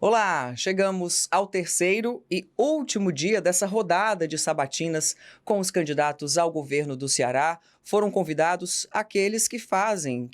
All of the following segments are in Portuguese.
Olá, chegamos ao terceiro e último dia dessa rodada de sabatinas com os candidatos ao governo do Ceará. Foram convidados aqueles que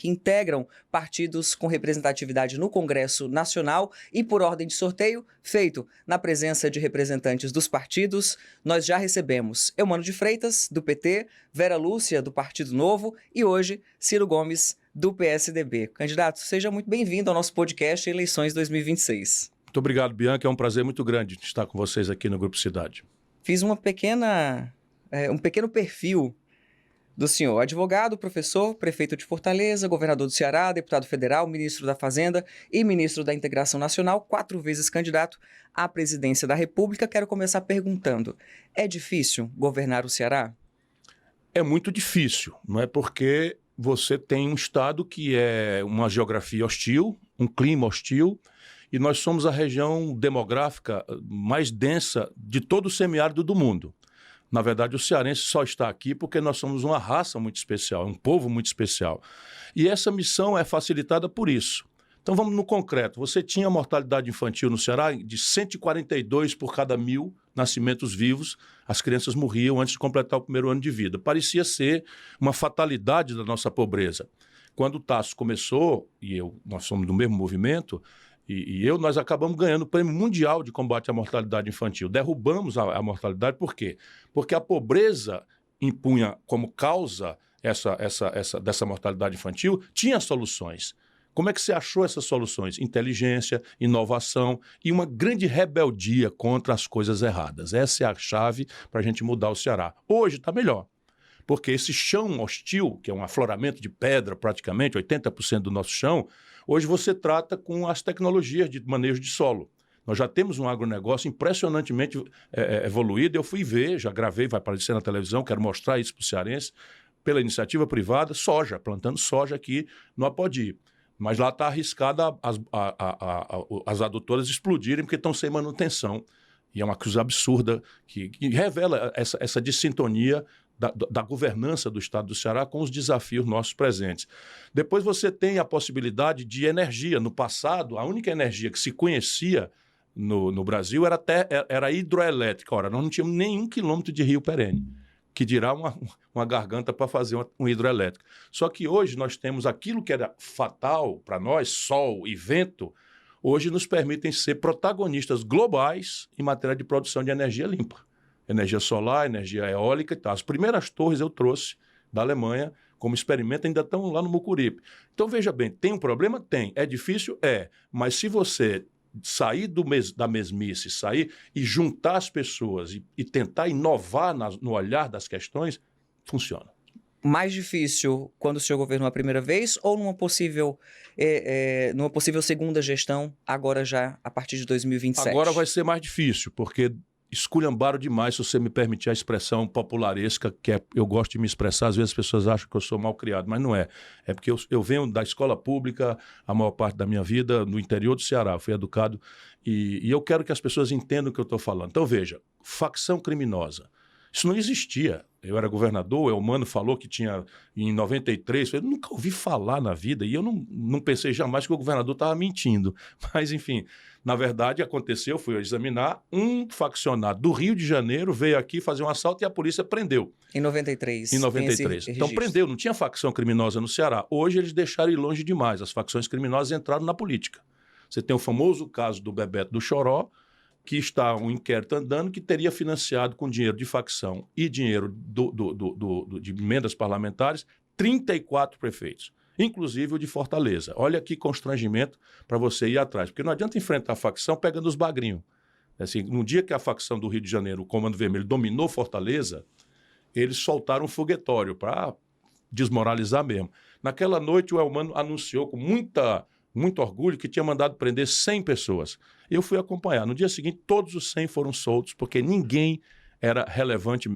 integram partidos com representatividade no Congresso Nacional e, por ordem de sorteio, feito na presença de representantes dos partidos. Nós já recebemos Eumano de Freitas, do PT, Vera Lúcia, do Partido Novo e hoje Ciro Gomes, do PSDB. Candidato, seja muito bem-vindo ao nosso podcast Eleições 2026. Muito obrigado, Bianca. É um prazer muito grande estar com vocês aqui no Grupo Cidade. Fiz um pequeno perfil do senhor. Advogado, professor, prefeito de Fortaleza, governador do Ceará, deputado federal, ministro da Fazenda e ministro da Integração Nacional, 4 vezes candidato à presidência da República. Quero começar perguntando, é difícil governar o Ceará? É muito difícil, não é? Porque você tem um estado que é uma geografia hostil, um clima hostil, e nós somos a região demográfica mais densa de todo o semiárido do mundo. Na verdade, o cearense só está aqui porque nós somos uma raça muito especial, um povo muito especial. E essa missão é facilitada por isso. Então vamos no concreto. Você tinha mortalidade infantil no Ceará de 142 por cada 1.000 nascimentos vivos. As crianças morriam antes de completar o primeiro ano de vida. Parecia ser uma fatalidade da nossa pobreza. Quando o Tasso começou, nós somos do mesmo movimento, nós acabamos ganhando o Prêmio Mundial de Combate à Mortalidade Infantil. Derrubamos a mortalidade, por quê? Porque a pobreza impunha como causa dessa mortalidade infantil, tinha soluções. Como é que você achou essas soluções? Inteligência, inovação e uma grande rebeldia contra as coisas erradas. Essa é a chave para a gente mudar o Ceará. Hoje está melhor. Porque esse chão hostil, que é um afloramento de pedra praticamente, 80% do nosso chão, hoje você trata com as tecnologias de manejo de solo. Nós já temos um agronegócio impressionantemente evoluído. Eu fui ver, já gravei, vai aparecer na televisão, quero mostrar isso para o cearense, pela iniciativa privada, soja, plantando soja aqui no Apodi. Mas lá está arriscada as adutoras explodirem porque estão sem manutenção. E é uma coisa absurda que revela essa dissintonia da governança do Estado do Ceará com os desafios nossos presentes. Depois você tem a possibilidade de energia. No passado, a única energia que se conhecia no Brasil era a hidroelétrica. Ora, nós não tínhamos nenhum quilômetro de rio perene, que dirá uma garganta para fazer uma hidroelétrica. Só que hoje nós temos aquilo que era fatal para nós, sol e vento, hoje nos permitem ser protagonistas globais em matéria de produção de energia limpa. Energia solar, energia eólica e tal. As primeiras torres eu trouxe da Alemanha como experimento, ainda estão lá no Mucuripe. Então, veja bem, tem um problema? Tem. É difícil? É. Mas se você sair da mesmice, sair e juntar as pessoas e tentar inovar no olhar das questões, funciona. Mais difícil quando o senhor governou a primeira vez ou numa possível segunda gestão, agora já a partir de 2027? Agora vai ser mais difícil, porque esculhambaram demais, se você me permitir a expressão popularesca, eu gosto de me expressar, às vezes as pessoas acham que eu sou mal criado, mas não é. É porque eu venho da escola pública, a maior parte da minha vida, no interior do Ceará, fui educado, e eu quero que as pessoas entendam o que eu estou falando. Então veja, facção criminosa, isso não existia. Eu era governador, o Eumano falou que tinha em 93, eu nunca ouvi falar na vida e eu não pensei jamais que o governador estava mentindo. Mas, enfim, na verdade aconteceu, fui examinar, um faccionado do Rio de Janeiro veio aqui fazer um assalto e a polícia prendeu. Em 93. Em 93. Então prendeu, não tinha facção criminosa no Ceará. Hoje eles deixaram ir longe demais, as facções criminosas entraram na política. Você tem o famoso caso do Bebeto do Choró, que está um inquérito andando que teria financiado com dinheiro de facção e dinheiro de emendas parlamentares 34 prefeitos, inclusive o de Fortaleza. Olha que constrangimento para você ir atrás, porque não adianta enfrentar a facção pegando os bagrinhos. Assim, no dia que a facção do Rio de Janeiro, o Comando Vermelho, dominou Fortaleza, eles soltaram um foguetório para desmoralizar mesmo. Naquela noite o Eumano anunciou com muito orgulho que tinha mandado prender 100 pessoas. Eu fui acompanhar. No dia seguinte, todos os 100 foram soltos, porque ninguém era relevante,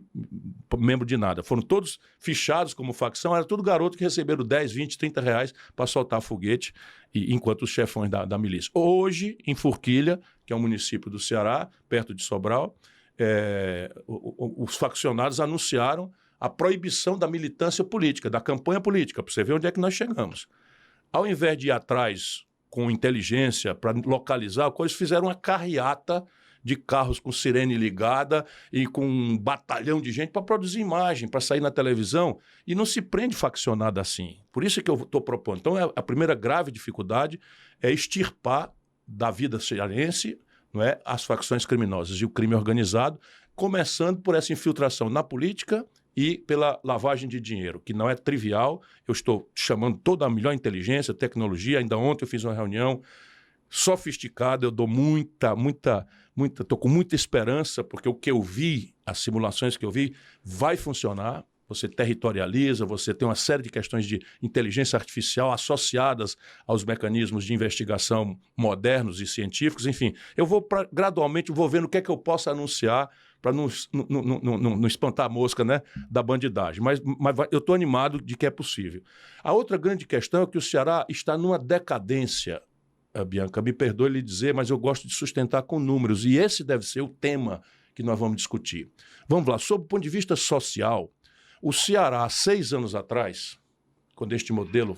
membro de nada. Foram todos fichados como facção, era tudo garoto que receberam 10, 20, 30 reais para soltar foguete, enquanto os chefões da milícia. Hoje, em Forquilha, que é um município do Ceará, perto de Sobral, os faccionados anunciaram a proibição da militância política, da campanha política, para você ver onde é que nós chegamos. Ao invés de ir atrás com inteligência para localizar coisas, fizeram uma carreata de carros com sirene ligada e com um batalhão de gente para produzir imagem, para sair na televisão, e não se prende faccionado assim. Por isso que eu estou propondo. Então, a primeira grave dificuldade é extirpar da vida cearense, não é, as facções criminosas e o crime organizado, começando por essa infiltração na política e pela lavagem de dinheiro, que não é trivial. Eu estou chamando toda a melhor inteligência, tecnologia. Ainda ontem eu fiz uma reunião sofisticada, eu dou estou com muita esperança, porque o que eu vi, as simulações que eu vi, vai funcionar. Você territorializa, você tem uma série de questões de inteligência artificial associadas aos mecanismos de investigação modernos e científicos. Enfim, eu vou gradualmente vou vendo o que é que eu posso anunciar para não espantar a mosca, né, da bandidagem. Mas eu estou animado de que é possível. A outra grande questão é que o Ceará está numa decadência. Bianca, me perdoe lhe dizer, mas eu gosto de sustentar com números, e esse deve ser o tema que nós vamos discutir. Vamos lá, sob o ponto de vista social, o Ceará, 6 anos atrás, quando este modelo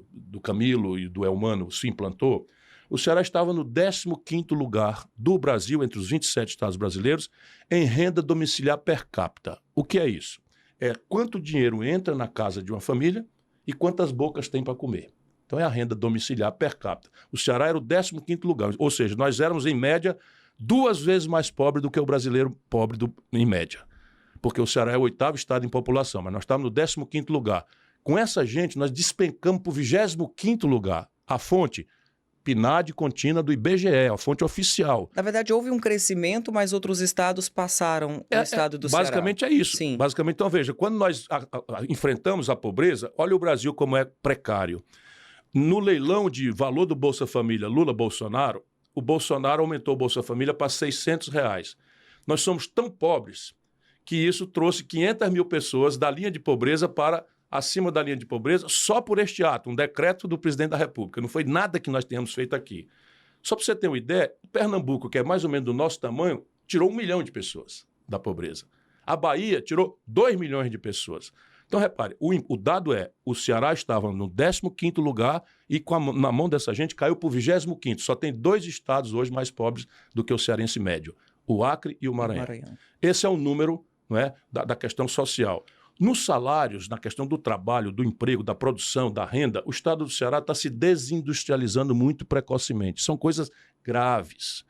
do Camilo e do Elmano se implantou, o Ceará estava no 15º lugar do Brasil, entre os 27 estados brasileiros, em renda domiciliar per capita. O que é isso? É quanto dinheiro entra na casa de uma família e quantas bocas tem para comer. Então é a renda domiciliar per capita. O Ceará era o 15º lugar, ou seja, nós éramos, em média, 2 vezes mais pobre do que o brasileiro pobre em média. Porque o Ceará é o 8º estado em população, mas nós estávamos no 15º lugar. Com essa gente, nós despencamos para o 25º lugar. A fonte, PNAD contínua do IBGE, a fonte oficial. Na verdade, houve um crescimento, mas outros estados passaram o estado do Ceará. Basicamente é isso. Sim. Basicamente, então, veja, quando nós enfrentamos a pobreza, olha o Brasil como é precário. No leilão de valor do Bolsa Família Lula-Bolsonaro, o Bolsonaro aumentou o Bolsa Família para R$600. Nós somos tão pobres que isso trouxe 500 mil pessoas da linha de pobreza para acima da linha de pobreza só por este ato, um decreto do presidente da República. Não foi nada que nós tenhamos feito aqui. Só para você ter uma ideia, Pernambuco, que é mais ou menos do nosso tamanho, tirou 1 milhão de pessoas da pobreza. A Bahia tirou 2 milhões de pessoas. Então, repare, o dado é, o Ceará estava no 15º lugar e na mão dessa gente caiu para o 25º. Só tem 2 estados hoje mais pobres do que o cearense médio, o Acre e o Maranhão. Esse é o número, não é, da questão social. Nos salários, na questão do trabalho, do emprego, da produção, da renda, o estado do Ceará está se desindustrializando muito precocemente. São coisas graves.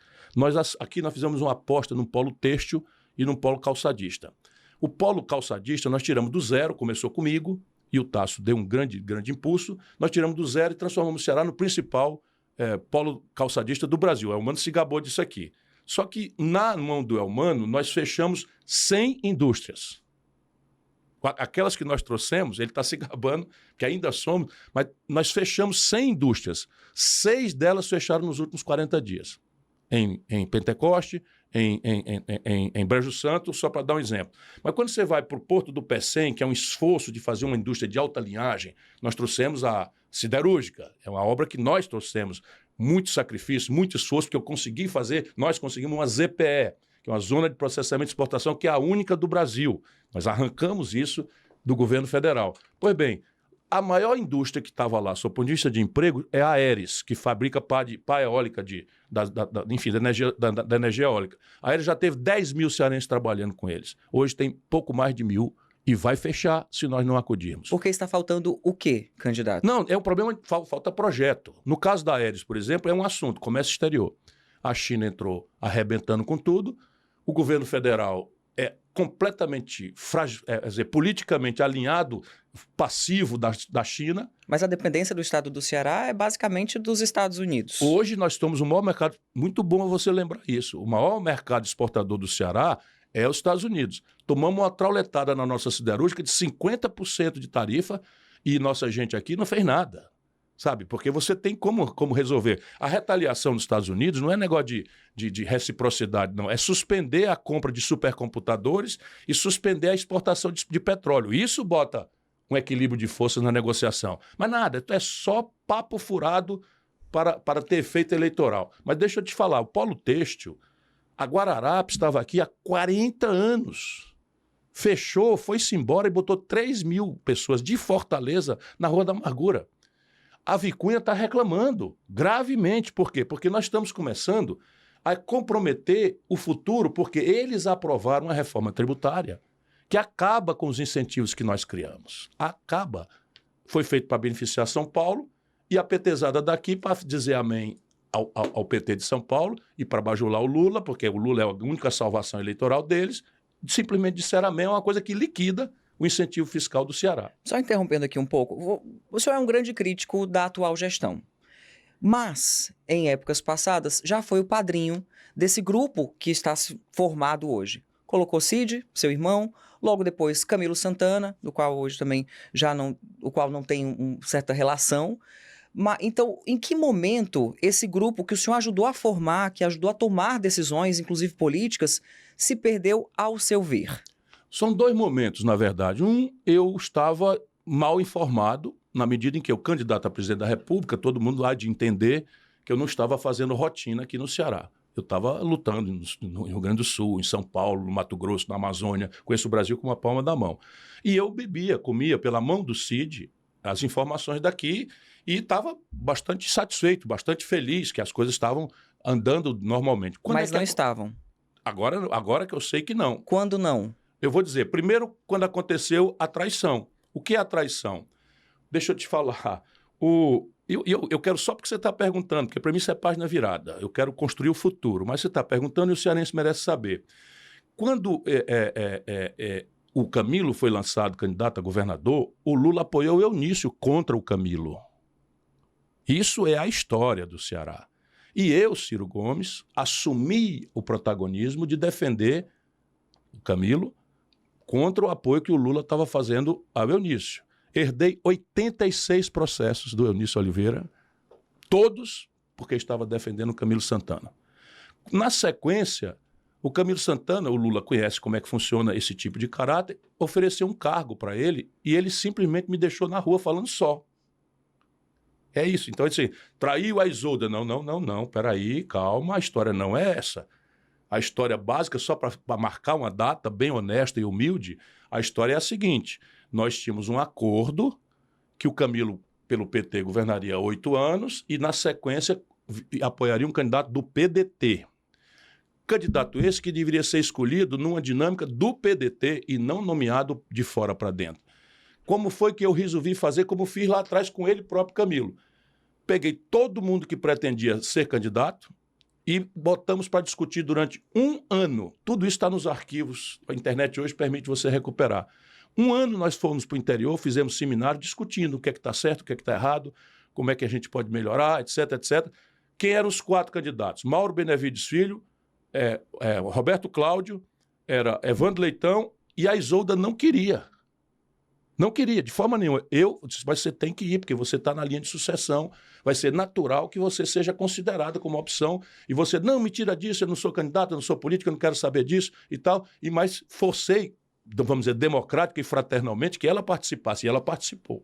Aqui nós fizemos uma aposta num polo têxtil e num polo calçadista. O polo calçadista nós tiramos do zero, começou comigo, e o Tasso deu um grande impulso. Nós tiramos do zero e transformamos o Ceará no principal polo calçadista do Brasil. O Elmano se gabou disso aqui. Só que na mão do Elmano nós fechamos 100 indústrias. Aquelas que nós trouxemos, ele está se gabando, que ainda somos, mas nós fechamos 100 indústrias. 6 delas fecharam nos últimos 40 dias. Em Pentecoste, em Brejo Santo, só para dar um exemplo. Mas quando você vai para o Porto do Pecém, que é um esforço de fazer uma indústria de alta linhagem, nós trouxemos a siderúrgica. É uma obra que nós trouxemos. Muito sacrifício, muito esforço, porque nós conseguimos uma ZPE, que é uma zona de processamento e exportação, que é a única do Brasil. Nós arrancamos isso do governo federal. Pois bem, a maior indústria que estava lá, sob o ponto de vista de emprego, é a Aeres, que fabrica pá eólica, da energia eólica. A Aeres já teve 10 mil cearenses trabalhando com eles. Hoje tem pouco mais de 1.000 e vai fechar se nós não acudirmos. Porque está faltando o quê, candidato? Não, é um problema, falta projeto. No caso da Aeres, por exemplo, é um assunto, comércio exterior. A China entrou arrebentando com tudo, o governo federal é completamente politicamente alinhado, passivo da China. Mas a dependência do estado do Ceará é basicamente dos Estados Unidos. Hoje nós somos o maior mercado, muito bom você lembrar isso, o maior mercado exportador do Ceará é os Estados Unidos. Tomamos uma trauletada na nossa siderúrgica de 50% de tarifa e nossa gente aqui não fez nada. Sabe? Porque você tem como resolver. A retaliação dos Estados Unidos não é negócio de reciprocidade, não. É suspender a compra de supercomputadores e suspender a exportação de petróleo. Isso bota um equilíbrio de forças na negociação. Mas nada, é só papo furado para ter efeito eleitoral. Mas deixa eu te falar, o polo têxtil, a Guararapes estava aqui há 40 anos. Fechou, foi-se embora e botou 3 mil pessoas de Fortaleza na Rua da Amargura. A Vicunha está reclamando gravemente. Por quê? Porque nós estamos começando a comprometer o futuro, porque eles aprovaram uma reforma tributária que acaba com os incentivos que nós criamos. Acaba. Foi feito para beneficiar São Paulo e a petezada daqui para dizer amém ao PT de São Paulo e para bajular o Lula, porque o Lula é a única salvação eleitoral deles, simplesmente disseram amém, é uma coisa que liquida o incentivo fiscal do Ceará. Só interrompendo aqui um pouco, o senhor é um grande crítico da atual gestão, mas em épocas passadas já foi o padrinho desse grupo que está formado hoje. Colocou Cid, seu irmão, logo depois Camilo Santana, do qual hoje também o qual não tem certa relação. Então, em que momento esse grupo que o senhor ajudou a formar, que ajudou a tomar decisões, inclusive políticas, se perdeu ao seu ver? São dois momentos, na verdade. Eu estava mal informado, na medida em que eu, candidato a presidente da República, todo mundo há de entender que eu não estava fazendo rotina aqui no Ceará. Eu estava lutando no Rio Grande do Sul, em São Paulo, no Mato Grosso, na Amazônia, conheço o Brasil com uma palma da mão. E eu comia pela mão do Cid as informações daqui e estava bastante satisfeito, bastante feliz que as coisas estavam andando normalmente. Mas não estavam? Agora que eu sei que não. Quando não? Eu vou dizer, primeiro, quando aconteceu a traição. O que é a traição? Deixa eu te falar. Eu quero só porque você está perguntando, porque para mim isso é página virada. Eu quero construir o futuro, mas você está perguntando e o cearense merece saber. Quando o Camilo foi lançado candidato a governador, o Lula apoiou o Eunício contra o Camilo. Isso é a história do Ceará. E eu, Ciro Gomes, assumi o protagonismo de defender o Camilo contra o apoio que o Lula estava fazendo ao Eunício. Herdei 86 processos do Eunício Oliveira, todos porque estava defendendo o Camilo Santana. Na sequência, o Camilo Santana, o Lula conhece como é que funciona esse tipo de caráter, ofereceu um cargo para ele e ele simplesmente me deixou na rua falando só. É isso. Então, assim, traiu a Isolda. Não, peraí, calma, a história não é essa. A história básica, só para marcar uma data bem honesta e humilde, a história é a seguinte: nós tínhamos um acordo que o Camilo, pelo PT, governaria 8 anos e, na sequência, apoiaria um candidato do PDT. Candidato esse que deveria ser escolhido numa dinâmica do PDT e não nomeado de fora para dentro. Como foi que eu resolvi fazer, como fiz lá atrás com ele próprio Camilo? Peguei todo mundo que pretendia ser candidato e botamos para discutir durante 1 ano. Tudo isso está nos arquivos. A internet hoje permite você recuperar. 1 ano nós fomos para o interior, fizemos seminário discutindo o que é que está certo, o que é que está errado, como é que a gente pode melhorar, etc, etc. Quem eram os 4 candidatos? Mauro Benevides Filho, Roberto Cláudio, era Evandro Leitão e a Isolda não queria. Não queria, de forma nenhuma. Eu disse, mas você tem que ir, porque você está na linha de sucessão. Vai ser natural que você seja considerada como opção. E você, não, me tira disso, eu não sou candidato, eu não sou político, eu não quero saber disso e tal. Mas forcei, vamos dizer, democrática e fraternalmente, que ela participasse. E ela participou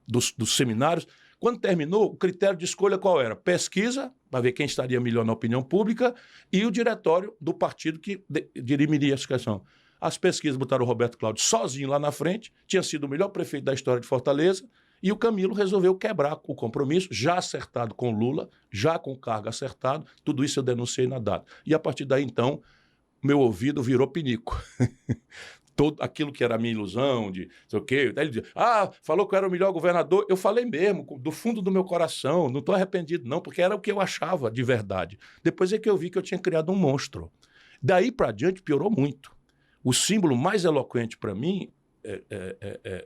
dos seminários. Quando terminou, o critério de escolha qual era? Pesquisa, para ver quem estaria melhor na opinião pública, e o diretório do partido que dirimiria essa questão. As pesquisas botaram o Roberto Cláudio sozinho lá na frente, tinha sido o melhor prefeito da história de Fortaleza, e o Camilo resolveu quebrar o compromisso, já acertado com Lula, já com o cargo acertado, tudo isso eu denunciei na data. E a partir daí, então, meu ouvido virou pinico. Todo aquilo que era a minha ilusão, de sei o quê. Daí ele dizia, falou que eu era o melhor governador. Eu falei mesmo, do fundo do meu coração, não estou arrependido não, porque era o que eu achava de verdade. Depois é que eu vi que eu tinha criado um monstro. Daí para diante piorou muito. O símbolo mais eloquente para mim,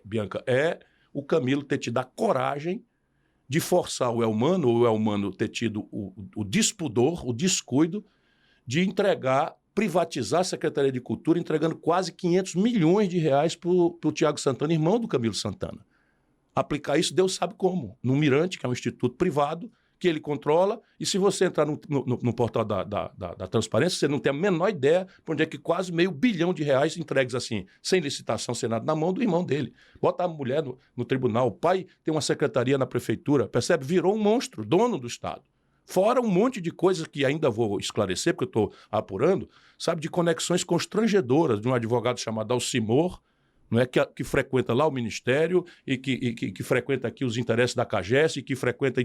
Bianca, é o Camilo ter tido a coragem de forçar o Elmano ter tido o despudor, o descuido de privatizar a Secretaria de Cultura, entregando quase 500 milhões de reais para o Tiago Santana, irmão do Camilo Santana. Aplicar isso, Deus sabe como. No Mirante, que é um instituto privado, que ele controla, e se você entrar no portal da transparência, você não tem a menor ideia por onde é que quase R$500 bilhão entregues assim, sem licitação, sem nada, na mão do irmão dele. Bota a mulher no tribunal, o pai tem uma secretaria na prefeitura, percebe? Virou um monstro, dono do Estado. Fora um monte de coisas que ainda vou esclarecer, porque eu estou apurando, sabe, de conexões constrangedoras de um advogado chamado Alcimor, não é que frequenta lá o Ministério e que frequenta aqui os interesses da CAGES e que frequenta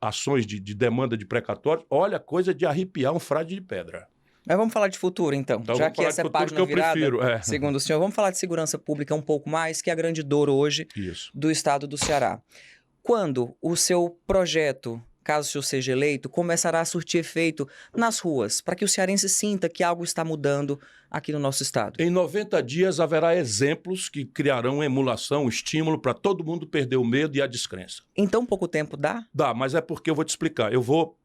ações de demanda de precatórios. Olha, coisa de arrepiar um frade de pedra. Mas vamos falar de futuro, então. Já que essa é a página virada, segundo o senhor, vamos falar de segurança pública um pouco mais, que é a grande dor hoje do estado do Ceará. Quando o seu projeto, caso o senhor seja eleito, começará a surtir efeito nas ruas, para que o cearense sinta que algo está mudando aqui no nosso estado? Em 90 dias haverá exemplos que criarão emulação, estímulo para todo mundo perder o medo e a descrença. Em tão pouco tempo dá? Dá, mas é porque eu vou te explicar. Eu vou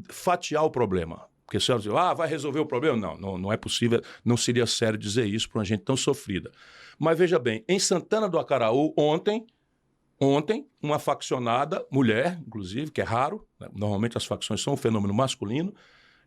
fatiar o problema. Porque a senhora diz, vai resolver o problema? Não é possível, não seria sério dizer isso para uma gente tão sofrida. Mas veja bem, em Santana do Acaraú, ontem, uma faccionada, mulher, inclusive, que é raro, né? Normalmente as facções são um fenômeno masculino,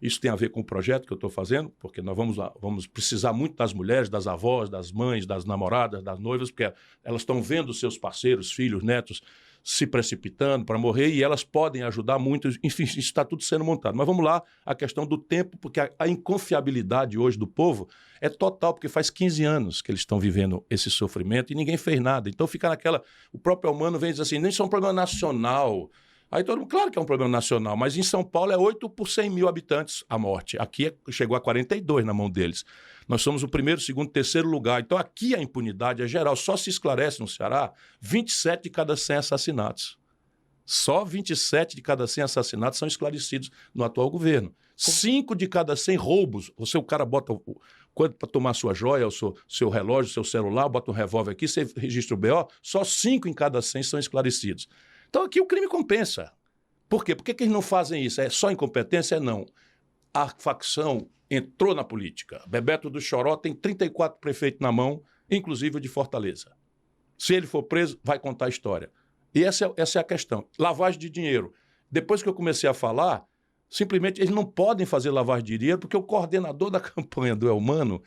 isso tem a ver com o projeto que eu estou fazendo, porque nós vamos precisar muito das mulheres, das avós, das mães, das namoradas, das noivas, porque elas estão vendo seus parceiros, filhos, netos, se precipitando para morrer e elas podem ajudar muito, enfim, isso está tudo sendo montado. Mas vamos lá, a questão do tempo, porque a inconfiabilidade hoje do povo é total, porque faz 15 anos que eles estão vivendo esse sofrimento e ninguém fez nada. Então fica naquela... O próprio Elmano vem dizer assim, nem isso é um problema nacional. Aí todo mundo, claro que é um problema nacional, mas em São Paulo é 8 por 100 mil habitantes a morte. Aqui chegou a 42 na mão deles. Nós somos o primeiro, segundo, terceiro lugar. Então aqui a impunidade é geral. Só se esclarece no Ceará 27 de cada 100 assassinatos. Só 27 de cada 100 assassinatos são esclarecidos no atual governo. 5 de cada 100 roubos. O cara bota quando para tomar sua joia, o seu relógio, seu celular, bota um revólver aqui, você registra o BO, só 5 em cada 100 são esclarecidos. Então aqui o crime compensa. Por quê? Por que eles não fazem isso? É só incompetência? Não. A facção entrou na política. Bebeto do Choró tem 34 prefeitos na mão, inclusive o de Fortaleza. Se ele for preso, vai contar a história. E essa é a questão. Lavagem de dinheiro. Depois que eu comecei a falar, simplesmente eles não podem fazer lavagem de dinheiro porque o coordenador da campanha do Elmano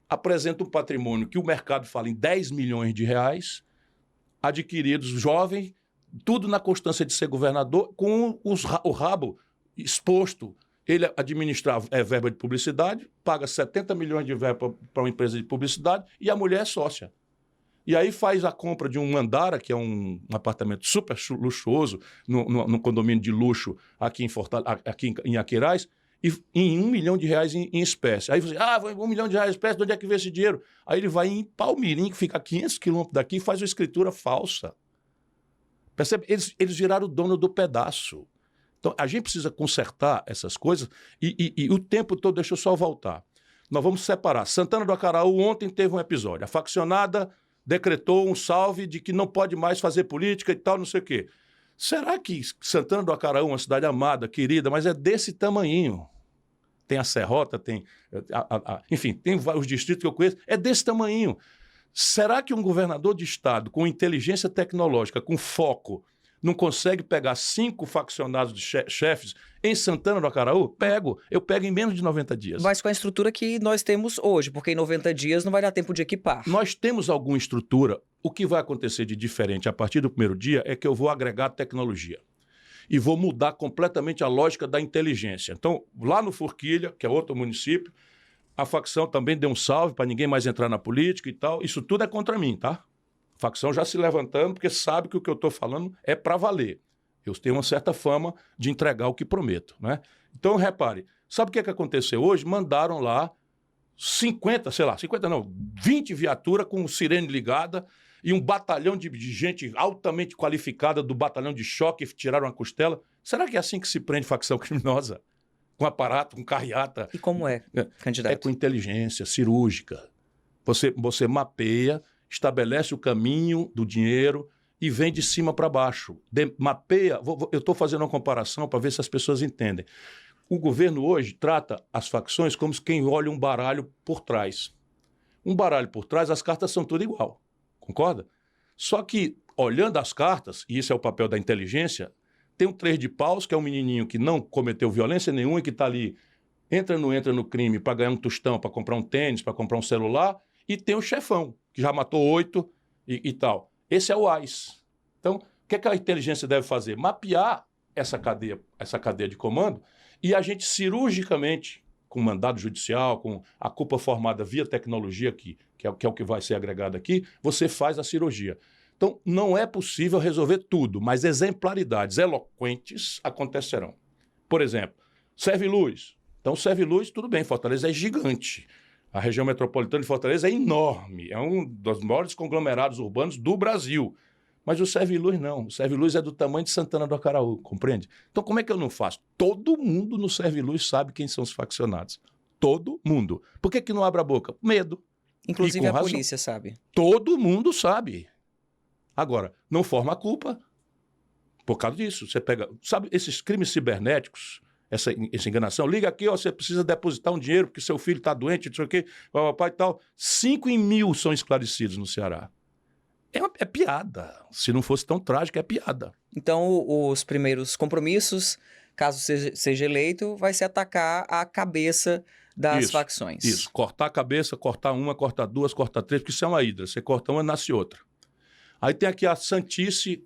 apresenta um patrimônio que o mercado fala em 10 milhões de reais, adquiridos jovem, tudo na constância de ser governador, com o rabo exposto. Ele administra verba de publicidade, paga 70 milhões de verba para uma empresa de publicidade e a mulher é sócia. E aí faz a compra de um Mandara, que é um apartamento super luxuoso, num condomínio de luxo aqui em Aqueirais, e em R$1 milhão em espécie. Aí você, R$1 milhão em espécie, de onde é que vem esse dinheiro? Aí ele vai em Palmirim, que fica a 500 quilômetros daqui, e faz uma escritura falsa. Percebe? Eles viraram o dono do pedaço. Então, a gente precisa consertar essas coisas e o tempo todo, deixa eu só voltar. Nós vamos separar. Santana do Acaraú ontem teve um episódio. A faccionada decretou um salve de que não pode mais fazer política e tal, não sei o quê. Será que Santana do Acaraú, uma cidade amada, querida, mas é desse tamanhinho? Tem a Serrota, tem... enfim, tem os distritos que eu conheço, é desse tamanhinho. Será que um governador de estado com inteligência tecnológica, com foco, não consegue pegar 5 faccionados de chefes em Santana do Acaraú? Eu pego em menos de 90 dias. Mas com a estrutura que nós temos hoje, porque em 90 dias não vai dar tempo de equipar. Nós temos alguma estrutura. O que vai acontecer de diferente a partir do primeiro dia é que eu vou agregar tecnologia. E vou mudar completamente a lógica da inteligência. Então, lá no Forquilha, que é outro município, a facção também deu um salve para ninguém mais entrar na política e tal. Isso tudo é contra mim, tá? A facção já se levantando porque sabe que o que eu estou falando é para valer. Eu tenho uma certa fama de entregar o que prometo, né? Então, repare, sabe o que aconteceu hoje? Mandaram lá 20 viaturas com sirene ligada e um batalhão de gente altamente qualificada do batalhão de choque, tiraram a costela. Será que é assim que se prende facção criminosa? Com aparato, com carreata. E como candidato? É com inteligência cirúrgica. Você mapeia, estabelece o caminho do dinheiro e vem de cima para baixo. Mapeia, eu estou fazendo uma comparação para ver se as pessoas entendem. O governo hoje trata as facções como quem olha um baralho por trás. Um baralho por trás, as cartas são tudo igual. Concorda? Só que, olhando as cartas, e isso é o papel da inteligência, tem um 3 de paus, que é um menininho que não cometeu violência nenhuma e que está ali, entra no crime para ganhar um tostão, para comprar um tênis, para comprar um celular, e tem o chefão, que já matou 8 e tal. Esse é o AIS. Então, o que a inteligência deve fazer? Mapear essa cadeia de comando e a gente cirurgicamente, com mandado judicial, com a culpa formada via tecnologia, que é o que vai ser agregado aqui, você faz a cirurgia. Então, não é possível resolver tudo, mas exemplaridades eloquentes acontecerão. Por exemplo, Serviluz. Então, Serviluz, tudo bem, Fortaleza é gigante. A região metropolitana de Fortaleza é enorme, é um dos maiores conglomerados urbanos do Brasil. Mas o Serviluz não. O Serviluz é do tamanho de Santana do Acaraú, compreende? Então, como é que eu não faço? Todo mundo no Serviluz sabe quem são os faccionados. Todo mundo. Por que não abre a boca? Medo. Inclusive a polícia sabe. Todo mundo sabe. Agora, não forma a culpa por causa disso. Você pega, sabe, esses crimes cibernéticos, essa enganação, liga aqui, ó, você precisa depositar um dinheiro porque seu filho está doente, não sei o quê, papai e tal. 5 em 1000 são esclarecidos no Ceará. É piada. Se não fosse tão trágico, é piada. Então, os primeiros compromissos, caso seja eleito, vai se atacar a cabeça das facções. Isso. Cortar a cabeça, cortar uma, cortar duas, cortar três, porque isso é uma hidra. Você corta uma, nasce outra. Aí tem aqui a santice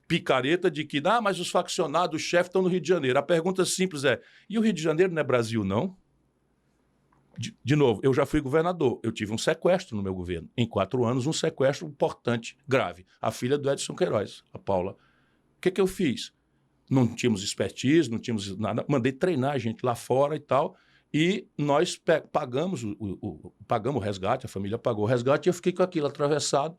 picareta de que, mas os faccionados, os chefes estão no Rio de Janeiro. A pergunta simples é, e o Rio de Janeiro não é Brasil, não? De novo, eu já fui governador, eu tive um sequestro no meu governo. Em 4 anos, um sequestro importante, grave. A filha do Edson Queiroz, a Paula. O que eu fiz? Não tínhamos expertise, não tínhamos nada. Mandei treinar a gente lá fora e tal. E nós pagamos o resgate, a família pagou o resgate, e eu fiquei com aquilo atravessado.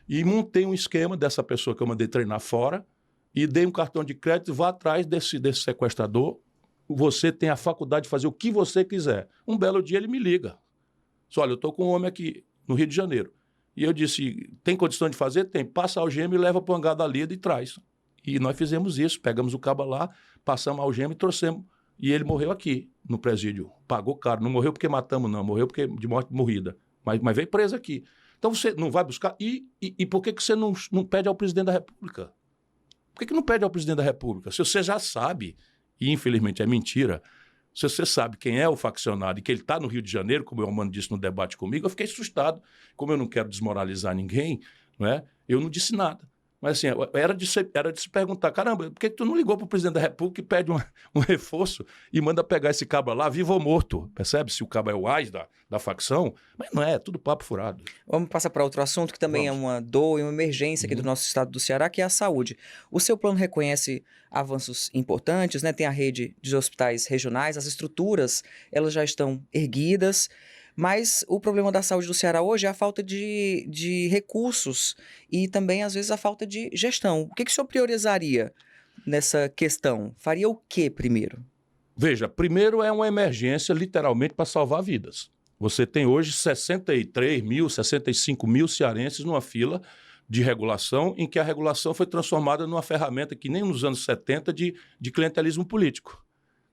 E montei um esquema dessa pessoa que eu mandei treinar fora e dei um cartão de crédito, vá atrás desse sequestrador. Você tem a faculdade de fazer o que você quiser. Um belo dia ele me liga. Diz, olha, eu estou com um homem aqui no Rio de Janeiro. E eu disse, tem condição de fazer? Tem. Passa a algema e leva para o hangar da Lida e traz. E nós fizemos isso. Pegamos o cabo lá, passamos a algema e trouxemos. E ele morreu aqui, no presídio. Pagou caro. Não morreu porque matamos, não. Morreu porque de morte morrida. Mas veio preso aqui. Então você não vai buscar. E por que você não pede ao presidente da República? Por que não pede ao presidente da República? Se você já sabe, e infelizmente é mentira, se você sabe quem é o faccionado e que ele está no Rio de Janeiro, como o Elmano disse no debate comigo, eu fiquei assustado. Como eu não quero desmoralizar ninguém, não é? Eu não disse nada. Mas assim, era de se perguntar, caramba, por que tu não ligou para o presidente da República e pede um reforço e manda pegar esse cabra lá, vivo ou morto? Percebe? Se o cabra é o AIS da facção, mas não é tudo papo furado. Vamos passar para outro assunto que também é uma dor e uma emergência aqui do nosso estado do Ceará, que é a saúde. O seu plano reconhece avanços importantes, né? Tem a rede de hospitais regionais, as estruturas, elas já estão erguidas. Mas o problema da saúde do Ceará hoje é a falta de recursos e também, às vezes, a falta de gestão. O que o senhor priorizaria nessa questão? Faria o que primeiro? Veja, primeiro é uma emergência, literalmente, para salvar vidas. Você tem hoje 63 mil, 65 mil cearenses numa fila de regulação, em que a regulação foi transformada numa ferramenta que nem nos anos 70 de clientelismo político.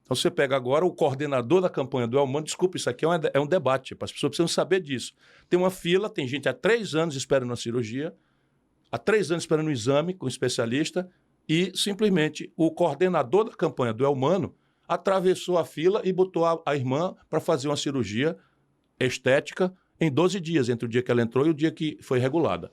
Então você pega agora o coordenador da campanha do Elmano, desculpa, isso aqui é um debate, as pessoas precisam saber disso. Tem uma fila, tem gente há 3 anos esperando a cirurgia, há 3 anos esperando um exame com um especialista, e simplesmente o coordenador da campanha do Elmano atravessou a fila e botou a irmã para fazer uma cirurgia estética em 12 dias, entre o dia que ela entrou e o dia que foi regulada.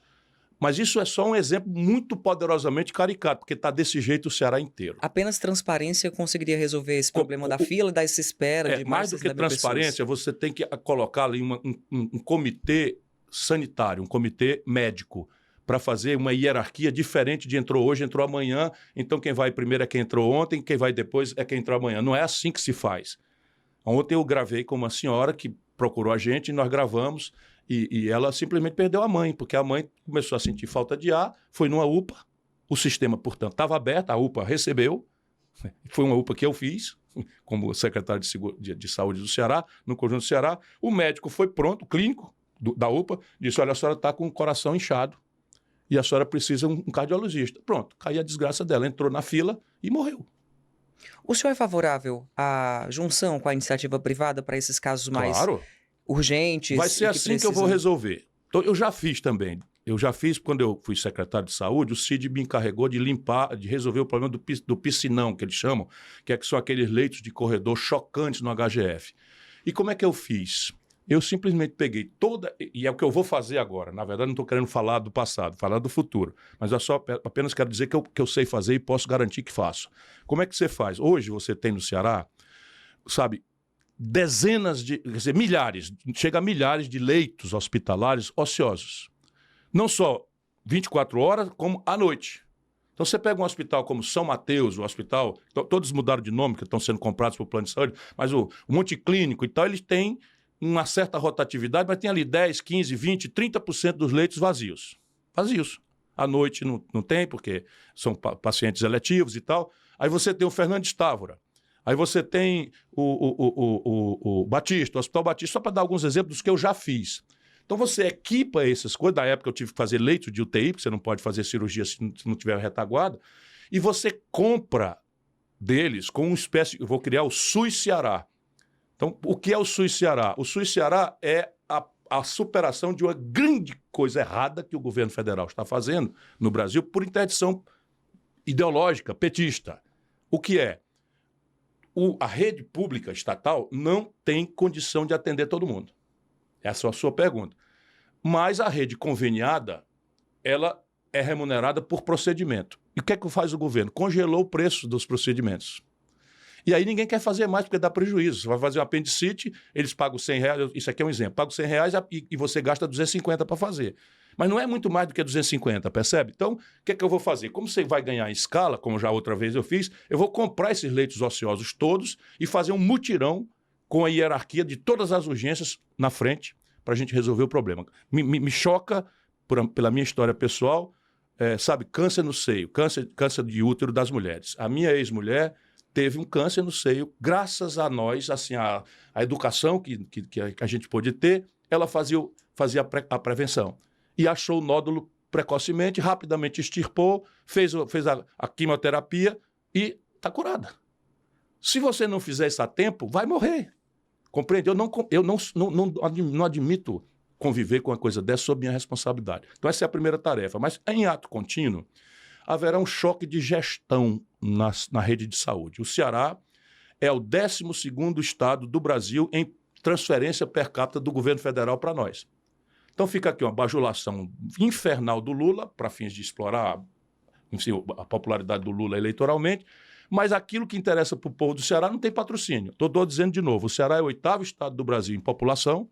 Mas isso é só um exemplo muito poderosamente caricato, porque está desse jeito o Ceará inteiro. Apenas transparência conseguiria resolver esse problema da fila, dessa espera de mais do que transparência, pessoas. Você tem que colocar ali um comitê sanitário, um comitê médico, para fazer uma hierarquia diferente de entrou hoje, entrou amanhã, então quem vai primeiro é quem entrou ontem, quem vai depois é quem entrou amanhã. Não é assim que se faz. Ontem eu gravei com uma senhora que procurou a gente e nós gravamos. E ela simplesmente perdeu a mãe, porque a mãe começou a sentir falta de ar, foi numa UPA, o sistema, portanto, estava aberto, a UPA recebeu, foi uma UPA que eu fiz, como secretário de Saúde do Ceará, no Conjunto do Ceará, o médico foi pronto, o clínico da UPA, disse, olha, a senhora está com o coração inchado e a senhora precisa um cardiologista. Pronto, caiu a desgraça dela, entrou na fila e morreu. O senhor é favorável à junção com a iniciativa privada para esses casos mais... Claro. Urgentes. Vai ser assim que eu vou resolver. Então, eu já fiz também. Eu já fiz, quando eu fui secretário de saúde, o CID me encarregou de limpar, de resolver o problema do piscinão, que eles chamam, que são aqueles leitos de corredor chocantes no HGF. E como é que eu fiz? Eu simplesmente peguei toda... E é o que eu vou fazer agora. Na verdade, não estou querendo falar do passado, falar do futuro. Mas eu apenas quero dizer que eu sei fazer e posso garantir que faço. Como é que você faz? Hoje você tem no Ceará, sabe... dezenas de, quer dizer, milhares, chega a milhares de leitos hospitalares ociosos. Não só 24 horas, como à noite. Então você pega um hospital como São Mateus, o hospital, todos mudaram de nome, que estão sendo comprados pelo plano de saúde, mas o Monte Clínico e tal, eles têm uma certa rotatividade, mas tem ali 10, 15, 20, 30% dos leitos vazios. Vazios. À noite não tem, porque são pacientes eletivos e tal. Aí você tem o Fernandes Távora. Aí você tem o Batista, o Hospital Batista, só para dar alguns exemplos dos que eu já fiz. Então você equipa essas coisas, na época eu tive que fazer leito de UTI, porque você não pode fazer cirurgia se não tiver retaguarda, e você compra deles com uma espécie, eu vou criar o SUS Ceará. Então, o que é o SUS Ceará? O SUS Ceará é a superação de uma grande coisa errada que o governo federal está fazendo no Brasil por interdição ideológica, petista. O que é? A rede pública estatal não tem condição de atender todo mundo. Essa é a sua pergunta. Mas a rede conveniada, ela é remunerada por procedimento. E o que é que faz o governo? Congelou o preço dos procedimentos. E aí ninguém quer fazer mais porque dá prejuízo. Você vai fazer um apendicite, eles pagam R$100, isso aqui é um exemplo, pagam R$100 e você gasta 250 para fazer. Mas não é muito mais do que 250, percebe? Então, o que é que eu vou fazer? Como você vai ganhar em escala, como já outra vez eu fiz, eu vou comprar esses leitos ociosos todos e fazer um mutirão com a hierarquia de todas as urgências na frente para a gente resolver o problema. Me choca, pela minha história pessoal, sabe, câncer no seio, câncer de útero das mulheres. A minha ex-mulher teve um câncer no seio, graças a nós, assim, a educação que a gente pôde ter, ela fazia a prevenção. E achou o nódulo precocemente, rapidamente extirpou, fez a quimioterapia e está curada. Se você não fizer isso a tempo, vai morrer. Compreende? Eu não admito conviver com uma coisa dessa sob minha responsabilidade. Então essa é a primeira tarefa. Mas em ato contínuo, haverá um choque de gestão na rede de saúde. O Ceará é o 12º estado do Brasil em transferência per capita do governo federal para nós. Então fica aqui uma bajulação infernal do Lula, para fins de explorar, enfim, a popularidade do Lula eleitoralmente, mas aquilo que interessa para o povo do Ceará não tem patrocínio. Estou dizendo de novo, o Ceará é o 8º estado do Brasil em população,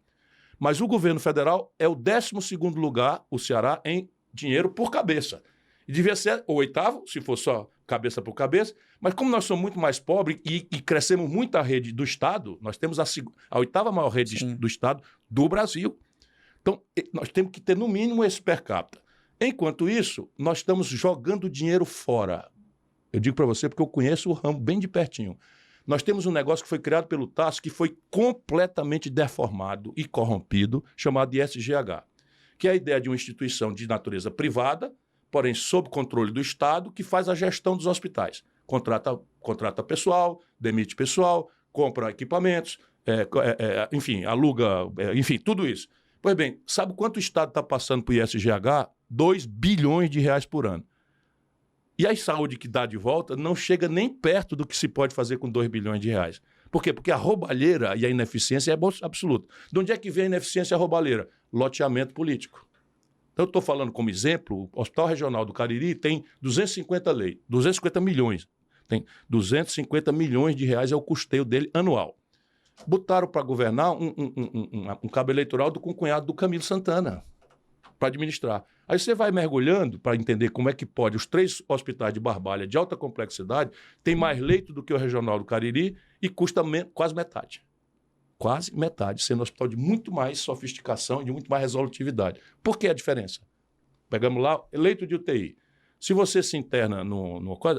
mas o governo federal é o 12º lugar, o Ceará, em dinheiro por cabeça. E devia ser o 8º, se for só cabeça por cabeça, mas como nós somos muito mais pobres e crescemos muito a rede do Estado, nós temos a 8ª maior rede do Estado do Brasil. Então, nós temos que ter, no mínimo, esse per capita. Enquanto isso, nós estamos jogando dinheiro fora. Eu digo para você porque eu conheço o ramo bem de pertinho. Nós temos um negócio que foi criado pelo Tasso que foi completamente deformado e corrompido, chamado de SGH, que é a ideia de uma instituição de natureza privada, porém sob controle do Estado, que faz a gestão dos hospitais. Contrata pessoal, demite pessoal, compra equipamentos, enfim, aluga, enfim, tudo isso. Pois bem, sabe quanto o Estado está passando para o ISGH? 2 bilhões de reais por ano. E a saúde que dá de volta não chega nem perto do que se pode fazer com 2 bilhões de reais. Por quê? Porque a roubalheira e a ineficiência é absoluta. De onde é que vem a ineficiência e a roubalheira? Loteamento político. Então, eu estou falando como exemplo, o Hospital Regional do Cariri tem 250 leitos, 250 milhões. Tem 250 milhões de reais é o custeio dele anual. Botaram para governar um cabo eleitoral com o cunhado do Camilo Santana para administrar. Aí você vai mergulhando para entender como é que pode. Os 3 hospitais de Barbalha de alta complexidade têm mais leito do que o Regional do Cariri e custa quase metade. Quase metade, sendo um hospital de muito mais sofisticação e de muito mais resolutividade. Por que a diferença? Pegamos lá, leito de UTI. Se você se interna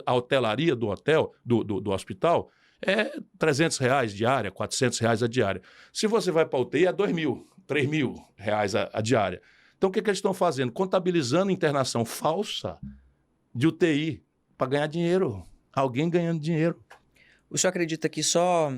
a hotelaria do hotel, do hospital, é R$300 diária, R$400 a diária. Se você vai para a UTI, é R$2.000, R$3.000 a diária. Então, o que eles estão fazendo? Contabilizando internação falsa de UTI para ganhar dinheiro. Alguém ganhando dinheiro. O senhor acredita que só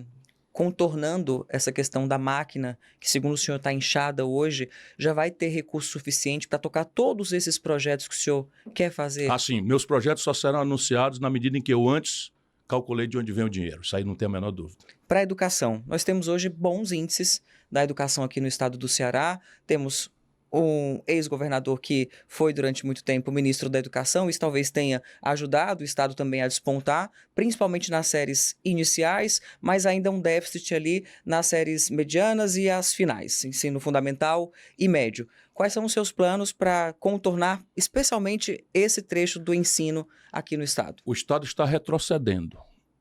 contornando essa questão da máquina, que segundo o senhor está inchada hoje, já vai ter recurso suficiente para tocar todos esses projetos que o senhor quer fazer? Sim, meus projetos só serão anunciados na medida em que eu antes calculei de onde vem o dinheiro. Isso aí não tem a menor dúvida. Para a educação, nós temos hoje bons índices da educação aqui no estado do Ceará, temos um ex-governador que foi durante muito tempo ministro da Educação, isso talvez tenha ajudado o Estado também a despontar, principalmente nas séries iniciais, mas ainda um déficit ali nas séries medianas e as finais, ensino fundamental e médio. Quais são os seus planos para contornar especialmente esse trecho do ensino aqui no Estado? O Estado está retrocedendo,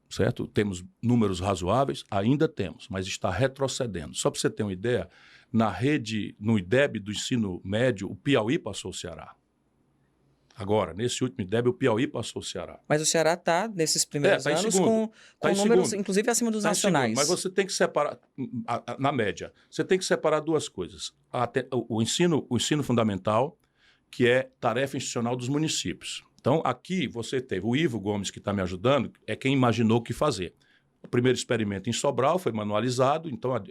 certo? Temos números razoáveis, ainda temos, mas está retrocedendo. Só para você ter uma ideia, na rede, no IDEB do ensino médio, o Piauí passou o Ceará. Agora, nesse último IDEB, o Piauí passou o Ceará. Mas o Ceará está, nesses primeiros tá anos, segundo, com números, segundo. inclusive, acima dos Tá nacionais. Mas você tem que separar, na média, você tem que separar duas coisas. O ensino fundamental, que é tarefa institucional dos municípios. Então, aqui você teve o Ivo Gomes, que está me ajudando, é quem imaginou o que fazer. O primeiro experimento em Sobral foi manualizado, então a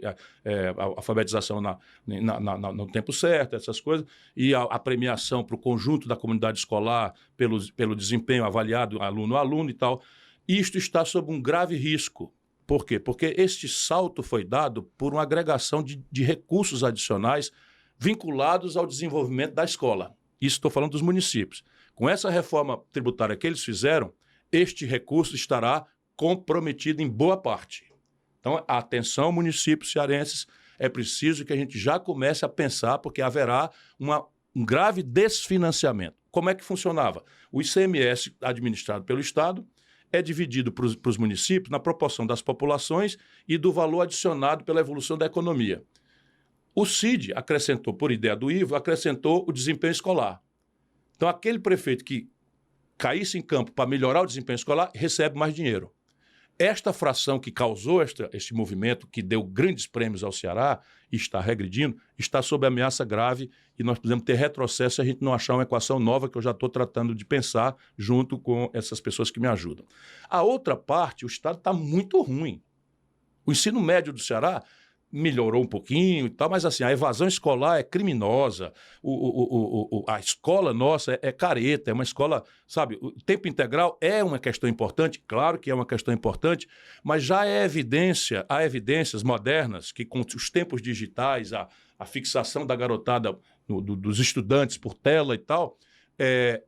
alfabetização no tempo certo, essas coisas, e a premiação para o conjunto da comunidade escolar pelo desempenho avaliado aluno a aluno e tal. Isto está sob um grave risco. Por quê? Porque este salto foi dado por uma agregação de recursos adicionais vinculados ao desenvolvimento da escola. Isso estou falando dos municípios. Com essa reforma tributária que eles fizeram, este recurso estará comprometido em boa parte. Então, atenção, municípios cearenses, é preciso que a gente já comece a pensar, porque haverá um grave desfinanciamento. Como é que funcionava? O ICMS administrado pelo Estado é dividido para os municípios na proporção das populações e do valor adicionado pela evolução da economia. O CID acrescentou, por ideia do Ivo, acrescentou o desempenho escolar. Então, aquele prefeito que caísse em campo para melhorar o desempenho escolar, recebe mais dinheiro. Esta fração que causou este movimento, que deu grandes prêmios ao Ceará e está regredindo, está sob ameaça grave e nós podemos ter retrocesso se a gente não achar uma equação nova que eu já estou tratando de pensar junto com essas pessoas que me ajudam. A outra parte, o Estado está muito ruim. O ensino médio do Ceará melhorou um pouquinho e tal, mas assim, a evasão escolar é criminosa, a escola nossa é careta, é uma escola, sabe, o tempo integral é uma questão importante, claro que é uma questão importante, mas já há evidências modernas que com os tempos digitais, a fixação da garotada, dos estudantes por tela e tal,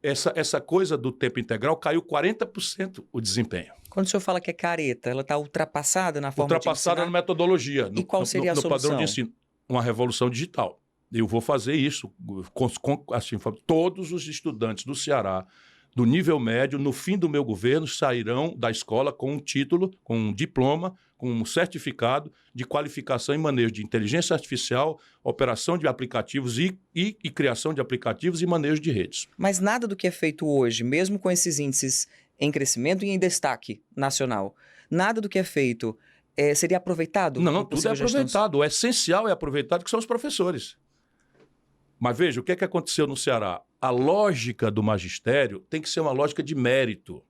essa coisa do tempo integral caiu 40% o desempenho. Quando o senhor fala que é careta, ela está ultrapassada na forma de ensinar? Ultrapassada na metodologia. E qual seria a solução? No padrão de ensino. Uma revolução digital. Eu vou fazer isso. Assim, todos os estudantes do Ceará, do nível médio, no fim do meu governo, sairão da escola com um título, com um diploma, com um certificado de qualificação em manejo de inteligência artificial, operação de aplicativos e criação de aplicativos e manejo de redes. Mas nada do que é feito hoje, mesmo com esses índices em crescimento e em destaque nacional, nada do que é feito seria aproveitado? Não, tudo é aproveitado. O essencial é aproveitado, que são os professores. Mas veja, o que aconteceu no Ceará? A lógica do magistério tem que ser uma lógica de mérito.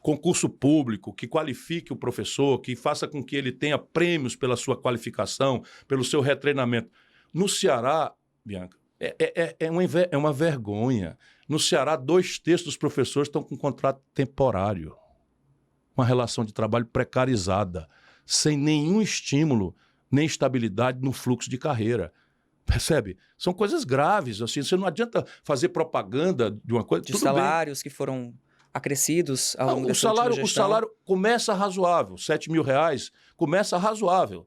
Concurso público que qualifique o professor, que faça com que ele tenha prêmios pela sua qualificação, pelo seu retreinamento. No Ceará, Bianca, é uma vergonha. No Ceará, 2/3 dos professores estão com contrato temporário. Uma relação de trabalho precarizada, sem nenhum estímulo, nem estabilidade no fluxo de carreira. Percebe? São coisas graves. Assim, você não adianta fazer propaganda de uma coisa... De salários que foram acrescidos ao longo dessa última gestão. O salário começa razoável, R$7.000, começa razoável.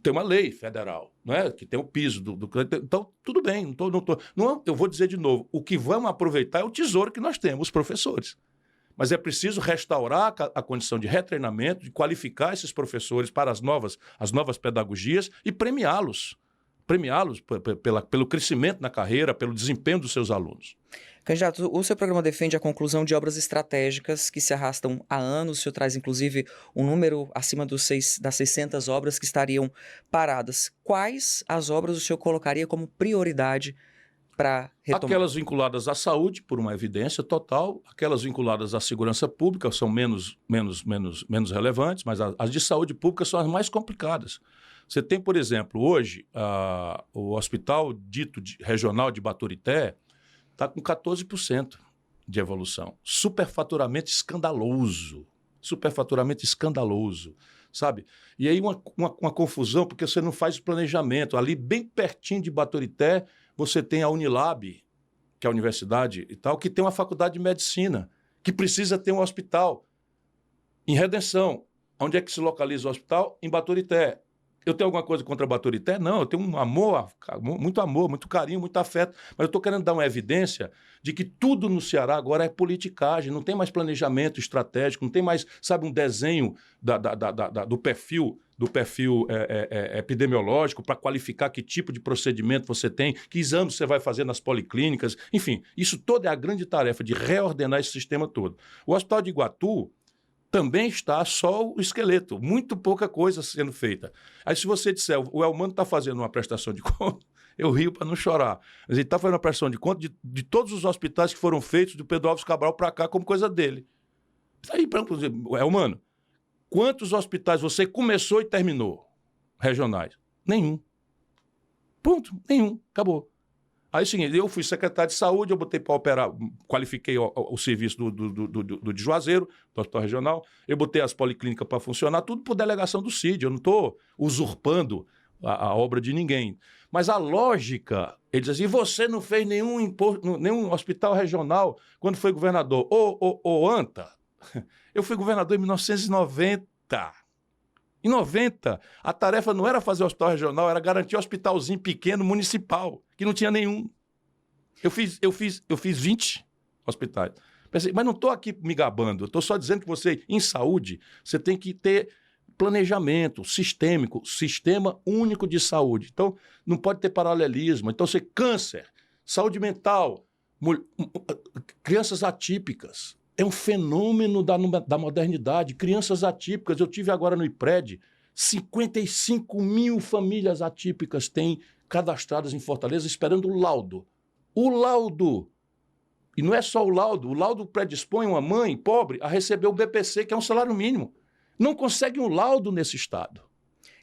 Tem uma lei federal, né, que tem o piso Então, tudo bem. Eu vou dizer de novo, o que vamos aproveitar é o tesouro que nós temos, os professores. Mas é preciso restaurar a condição de retreinamento, de qualificar esses professores para as novas pedagogias e premiá-los pelo crescimento na carreira, pelo desempenho dos seus alunos. Candidato, o seu programa defende a conclusão de obras estratégicas que se arrastam há anos. O senhor traz, inclusive, um número acima das 600 obras que estariam paradas. Quais as obras o senhor colocaria como prioridade para retomar? Aquelas vinculadas à saúde, por uma evidência total. Aquelas vinculadas à segurança pública são menos relevantes, mas as de saúde pública são as mais complicadas. Você tem, por exemplo, hoje, o hospital dito regional de Baturité está com 14% de evolução. Superfaturamento escandaloso, sabe? E aí uma confusão, porque você não faz planejamento. Ali, bem pertinho de Baturité, você tem a Unilab, que é a universidade e tal, que tem uma faculdade de medicina, que precisa ter um hospital em Redenção. Onde é que se localiza o hospital? Em Baturité. Eu tenho alguma coisa contra Baturité? Não, eu tenho um amor, muito carinho, muito afeto. Mas eu estou querendo dar uma evidência de que tudo no Ceará agora é politicagem, não tem mais planejamento estratégico, não tem mais, sabe, um desenho do perfil epidemiológico para qualificar que tipo de procedimento você tem, que exames você vai fazer nas policlínicas. Enfim, isso toda é a grande tarefa de reordenar esse sistema todo. O Hospital de Iguatu também está só o esqueleto, muito pouca coisa sendo feita. Aí se você disser, o Elmano está fazendo uma prestação de conta, eu rio para não chorar. Mas ele está fazendo uma prestação de conta de todos os hospitais que foram feitos do Pedro Alves Cabral para cá como coisa dele. Aí, Elmano, quantos hospitais você começou e terminou? Regionais? Nenhum. Ponto, nenhum, acabou. Aí é o seguinte, eu fui secretário de saúde, eu botei para operar, qualifiquei o serviço do de Juazeiro, do Hospital Regional, eu botei as policlínicas para funcionar, tudo por delegação do CID, eu não estou usurpando a obra de ninguém. Mas a lógica, ele diz assim, você não fez nenhum hospital regional quando foi governador. Ô, Anta, eu fui governador em 1990. Em 90, a tarefa não era fazer hospital regional, era garantir um hospitalzinho pequeno, municipal, que não tinha nenhum. Eu fiz 20 hospitais. Pensei, mas não estou aqui me gabando, eu estou só dizendo que você, em saúde, você tem que ter planejamento sistêmico, sistema único de saúde. Então, não pode ter paralelismo. Então, você câncer, saúde mental, crianças atípicas. É um fenômeno da modernidade. Crianças atípicas. Eu tive agora no IPRED, 55 mil famílias atípicas têm cadastradas em Fortaleza esperando o laudo. O laudo. E não é só o laudo predispõe uma mãe pobre a receber o BPC, que é um salário mínimo. Não consegue um laudo nesse estado.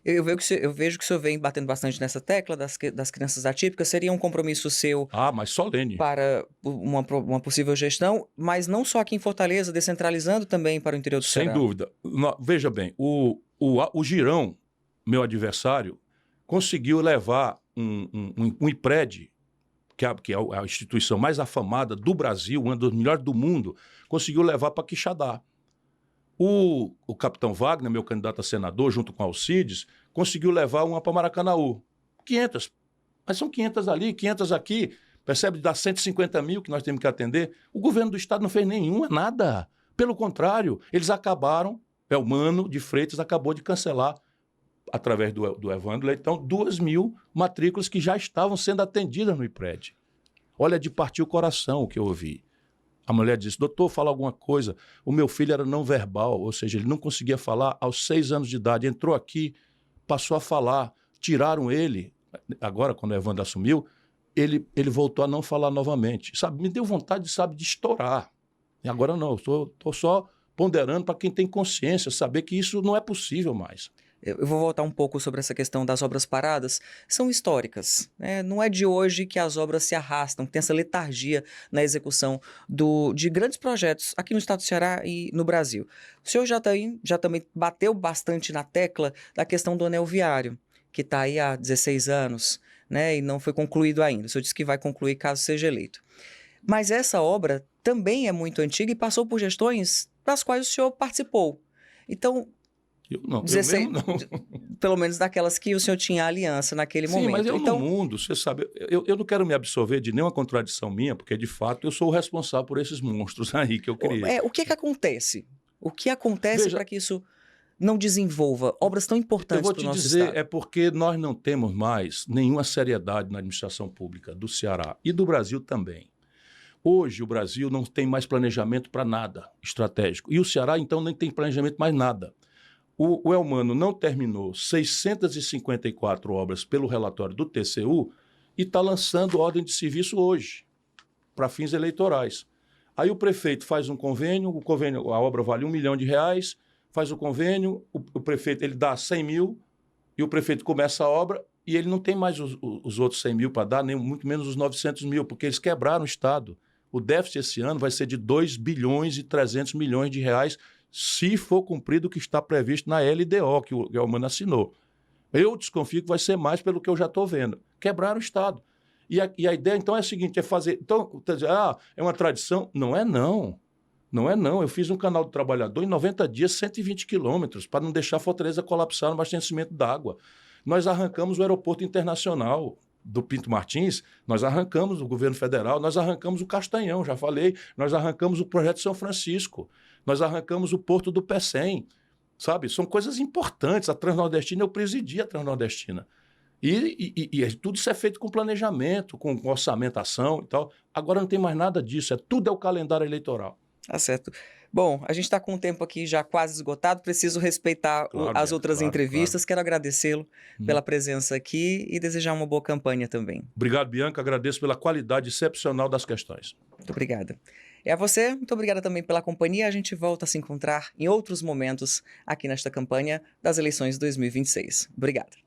Eu vejo que o senhor vem batendo bastante nessa tecla das crianças atípicas. Seria um compromisso seu mas solene. Para uma possível gestão, mas não só aqui em Fortaleza, descentralizando também para o interior do Ceará. Sem dúvida. Veja bem, o Girão, meu adversário, conseguiu levar um IPRED, que é a instituição mais afamada do Brasil, uma das melhores do mundo, conseguiu levar para Quixadá. O capitão Wagner, meu candidato a senador, junto com Alcides, conseguiu levar uma para Maracanaú. 500. Mas são 500 ali, 500 aqui. Percebe? Dá 150 mil que nós temos que atender. O governo do estado não fez nenhuma, nada. Pelo contrário, eles acabaram, Elmano de Freitas acabou de cancelar, através do Evandro Leitão, 2.000 matrículas que já estavam sendo atendidas no IPRED. Olha, de partir o coração o que eu ouvi. A mulher disse, doutor, fala alguma coisa. O meu filho era não verbal, ou seja, ele não conseguia falar aos 6 anos de idade. Entrou aqui, passou a falar, tiraram ele. Agora, quando o Evandro assumiu, ele voltou a não falar novamente. Sabe, me deu vontade, de estourar. E agora não, estou só ponderando para quem tem consciência, saber que isso não é possível mais. Eu vou voltar um pouco sobre essa questão das obras paradas. São históricas, né? Não é de hoje que as obras se arrastam, que tem essa letargia na execução de grandes projetos aqui no estado do Ceará e no Brasil. O senhor já também bateu bastante na tecla da questão do anel viário, que está aí há 16 anos, né? E não foi concluído ainda. O senhor disse que vai concluir caso seja eleito. Mas essa obra também é muito antiga e passou por gestões das quais o senhor participou. Então, eu não. Pelo menos daquelas que o senhor tinha aliança naquele momento. Sim, mas no mundo, você sabe, eu não quero me absorver de nenhuma contradição minha, porque de fato eu sou o responsável por esses monstros aí que eu criei. O que acontece? O que acontece para que isso não desenvolva obras tão importantes para o nosso estado? Eu vou te dizer, é porque nós não temos mais nenhuma seriedade na administração pública do Ceará e do Brasil também. Hoje o Brasil não tem mais planejamento para nada estratégico. E o Ceará, então, nem tem planejamento mais nada. O Elmano não terminou 654 obras pelo relatório do TCU e está lançando ordem de serviço hoje, para fins eleitorais. Aí o prefeito faz um convênio, a obra vale R$1 milhão, faz o convênio, o prefeito ele dá 100 mil e o prefeito começa a obra e ele não tem mais os outros 100 mil para dar, nem muito menos os 900 mil, porque eles quebraram o Estado. O déficit esse ano vai ser de 2 bilhões e 300 milhões de reais, se for cumprido o que está previsto na LDO, que o Elmano assinou. Eu desconfio que vai ser mais pelo que eu já estou vendo. Quebraram o Estado. E a ideia, então, é a seguinte, é fazer... Então, é uma tradição? Não é, não. Não é, não. Eu fiz um canal do trabalhador em 90 dias, 120 quilômetros, para não deixar a Fortaleza colapsar no abastecimento d'água. Nós arrancamos o aeroporto internacional do Pinto Martins, nós arrancamos o governo federal, nós arrancamos o Castanhão, já falei, nós arrancamos o projeto São Francisco, nós arrancamos o porto do Pecém, sabe? São coisas importantes. A Transnordestina, eu presidi a Transnordestina. E tudo isso é feito com planejamento, com orçamentação e tal. Agora não tem mais nada disso, tudo é o calendário eleitoral. Tá certo. Bom, a gente está com o tempo aqui já quase esgotado, preciso respeitar as outras entrevistas. Quero agradecê-lo pela presença aqui e desejar uma boa campanha também. Obrigado, Bianca. Agradeço pela qualidade excepcional das questões. Muito obrigada. E a você, muito obrigada também pela companhia. A gente volta a se encontrar em outros momentos aqui nesta campanha das eleições de 2026. Obrigado.